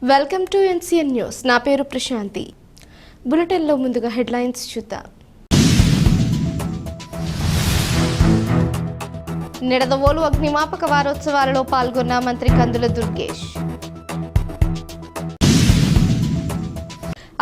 Welcome to NCN news. నా పేరు ప్రశాంతి. బులెటిన్లో ముందుగా హెడ్లైన్స్ చూద్దాం. నిడదవోలు అగ్నిమాపక వారోత్సవాలలో పాల్గొన్న మంత్రి కందుల దుర్గేష్.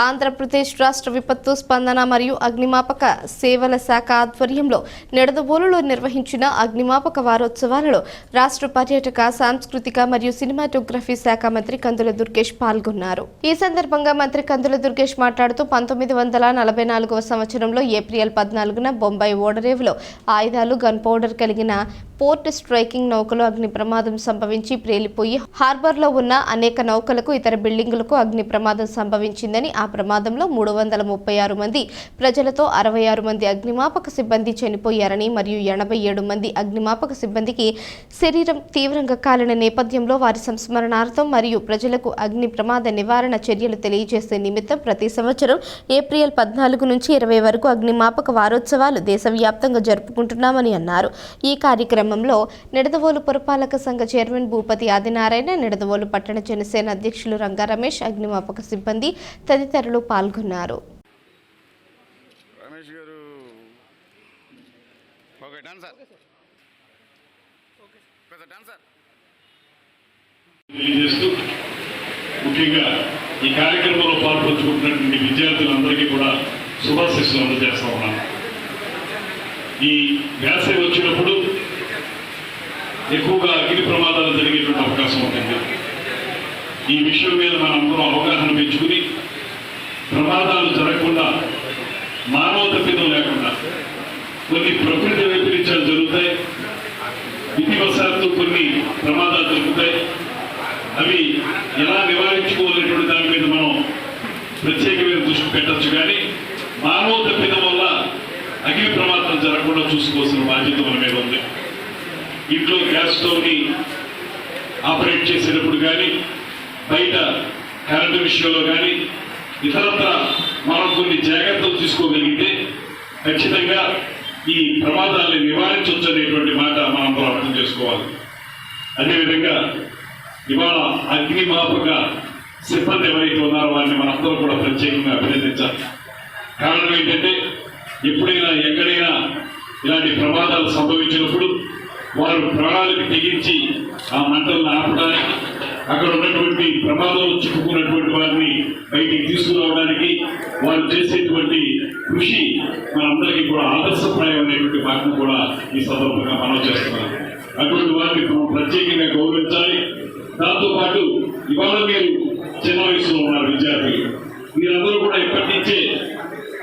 ఆంధ్రప్రదేశ్ రాష్ట్ర విపత్తు స్పందన మరియు అగ్నిమాపక సేవల శాఖ ఆధ్వర్యంలో నిడదవోలులో నిర్వహించిన అగ్నిమాపక వారోత్సవాలలో రాష్ట్ర పర్యాటక సాంస్కృతిక మరియు సినిమాటోగ్రఫీ శాఖ మంత్రి కందుల దుర్గేష్ పాల్గొన్నారు. ఈ సందర్భంగా మంత్రి కందుల దుర్గేష్ మాట్లాడుతూ 1944వ సంవత్సరంలో ఏప్రిల్ 14న బొంబాయి ఓడరేవులో ఆయుధాలు, గన్ పౌడర్ కలిగిన పోర్ట్ స్ట్రైకింగ్ నౌకలో అగ్ని ప్రమాదం సంభవించి ప్రేలిపోయి హార్బర్లో ఉన్న అనేక నౌకలకు, ఇతర బిల్డింగులకు అగ్ని ప్రమాదం సంభవించిందని, ఆ ప్రమాదంలో 336 మంది ప్రజలతో 66 మంది అగ్నిమాపక సిబ్బంది చనిపోయారని మరియు 87 మంది అగ్నిమాపక సిబ్బందికి శరీరం తీవ్రంగా కాలిన నేపథ్యంలో వారి సంస్మరణార్థం మరియు ప్రజలకు అగ్ని ప్రమాద నివారణ చర్యలు తెలియజేసే నిమిత్తం ప్రతి సంవత్సరం ఏప్రిల్ 14 నుంచి 20 వరకు అగ్నిమాపక వారోత్సవాలు దేశవ్యాప్తంగా జరుపుకుంటున్నామని అన్నారు. ఈ కార్యక్రమంలో నిడదవోలు పురపాలక సంఘ చైర్మన్ భూపతి ఆదినారాయణ, నిడదవోలు పట్టణ జనసేన అధ్యక్షులు రంగా రమేష్, అగ్నిమాపక సిబ్బంది తదితరులు పాల్గొన్నారు. ముఖ్యంగా ఈ కార్యక్రమంలో పాల్పంచుకుంటున్నటువంటి విద్యార్థులందరికీ కూడా శుభాశీస్సులు అందజేస్తా ఉన్నాను. ఈ వేసవి వచ్చినప్పుడు ఎక్కువగా అగ్ని ప్రమాదాలు జరిగేటువంటి అవకాశం ఉంటుంది. ఈ విషయం మీద మనందరం అవగాహన పెంచుకుని ప్రమాదాలు జరగకుండా, మానవ తప్పిదం లేకుండా కొన్ని ప్రకృతి వైపరీత్యాలు జరుగుతాయి, విధివశాత్తు కొన్ని ప్రమాదాలు జరుగుతాయి. అవి ఎలా నివారించుకోవాలనేటువంటి దాని మీద మనం ప్రత్యేకమైన దృష్టి పెట్టచ్చు. కానీ మానవ తప్పిదం వల్ల అగ్ని ప్రమాదం జరగకుండా చూసుకోవాల్సిన బాధ్యత మన మీద ఉంది. ఇంట్లో గ్యాస్ స్టవ్ని ఆపరేట్ చేసేటప్పుడు కానీ, బయట కరెంటు విషయంలో కానీ, ఇతరత్ర మనం కొన్ని జాగ్రత్తలు తీసుకోగలిగితే ఖచ్చితంగా ఈ ప్రమాదాన్ని నివారించవచ్చు అనేటువంటి మాట మనం అర్థం చేసుకోవాలి. అదేవిధంగా ఇవాళ అగ్నిమాపక సిబ్బంది ఎవరైతే ఉన్నారో వారిని మనందరూ కూడా ప్రత్యేకంగా అభినందించాలి. కారణం ఏంటంటే, ఎప్పుడైనా ఎక్కడైనా ఇలాంటి ప్రమాదాలు సంభవించినప్పుడు వారు ప్రాణాలకు తెగించి ఆ మంటలను ఆపడానికి, అక్కడ ఉన్నటువంటి ప్రమాదంలో చిక్కుకున్నటువంటి వారిని బయటికి తీసుకురావడానికి వారు చేసేటువంటి కృషి మనందరికీ కూడా ఆదర్శప్రాయం అనేటువంటి మాటను కూడా ఈ సందర్భంగా మనం చేస్తున్నాం. అటువంటి వారిని మనం ప్రత్యేకంగా గౌరవించాలి. దాంతోపాటు ఇవాళ మీరు చిన్న వయసులో ఉన్నారు విద్యార్థులు, మీరందరూ కూడా ఇప్పటి నుంచే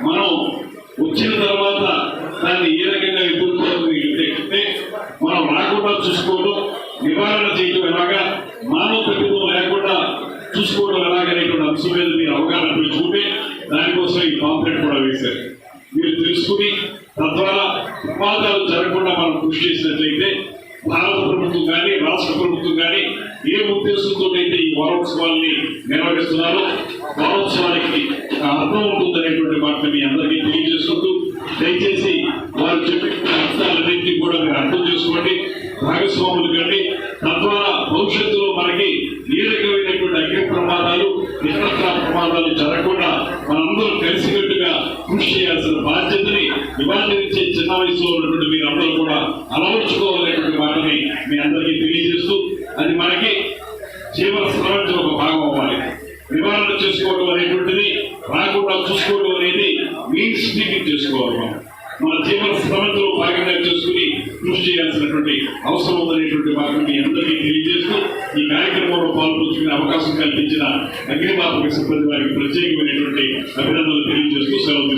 మనం వచ్చిన తర్వాత దాన్ని ఏ రకంగా ఎదుర్కోవాలంటే మనం రాకుండా చూసుకోవడం, నివారణ చేయడం ఎలాగా, మానవ తప్పిదం లేకుండా చూసుకోవడం ఎలాగనేటువంటి అంశం మీద మీరు అవగాహన పెంచుకుంటే దానికోసం ఈ కాంప్లెంట్ కూడా వేశారు. మీరు తెలుసుకుని తద్వారా ప్రమాదాలు జరగకుండా మనం కృషి చేసినట్లయితే భారత ప్రభుత్వం కానీ, రాష్ట్ర ప్రభుత్వం కానీ ఏ ఉద్దేశంతో అయితే ఈ వారోత్సవాల్ని నిర్వహిస్తున్నారో వారోత్సవానికి అర్థం ఉంటుందనేటువంటి మాటను మీ అందరికీ తెలియజేసుకుంటూ, దయచేసి వారు చెప్పిన అంశాలన్నింటినీ కూడా మీరు అర్థం చేసుకోండి, భాగస్వాములు కండి. తద్వారా భవిష్యత్తులో మనకి ఏ రకమైనటువంటి అగ్ని ప్రమాదాలు, ఇతరత్ర ప్రమాదాలు జరగకుండా మనందరూ కలిసికట్టుగా కృషి చేయాల్సిన బాధ్యతని ఇవాళ నుంచే చిన్న వయసులో ఉన్నటువంటి మీరందరూ కూడా అలవర్చుకోవాలనేటువంటి మాటని మీ అందరికీ తెలియజేస్తూ, అది మనకి జీవన శ్రమంలో ఒక భాగం అవ్వాలి. నివారణ చేసుకోవడం అనేటువంటిది, రాకుండా చూసుకోవడం అనేది మెయిన్ స్పీకింగ్ చేసుకోవాలి. మన జీవన శ్రమంలో భాగంగా చేసుకుని కృషి చేయాల్సినటువంటి అవసరం ఉందనేటువంటి మాటను మీ అందరికీ తెలియజేస్తూ, ఈ కార్యక్రమంలో పాల్పంచుకునే అవకాశం కల్పించిన అగ్నిమాపక సిబ్బంది వారికి ప్రత్యేకమైనటువంటి అభినందనలు తెలియజేస్తూ సెలవు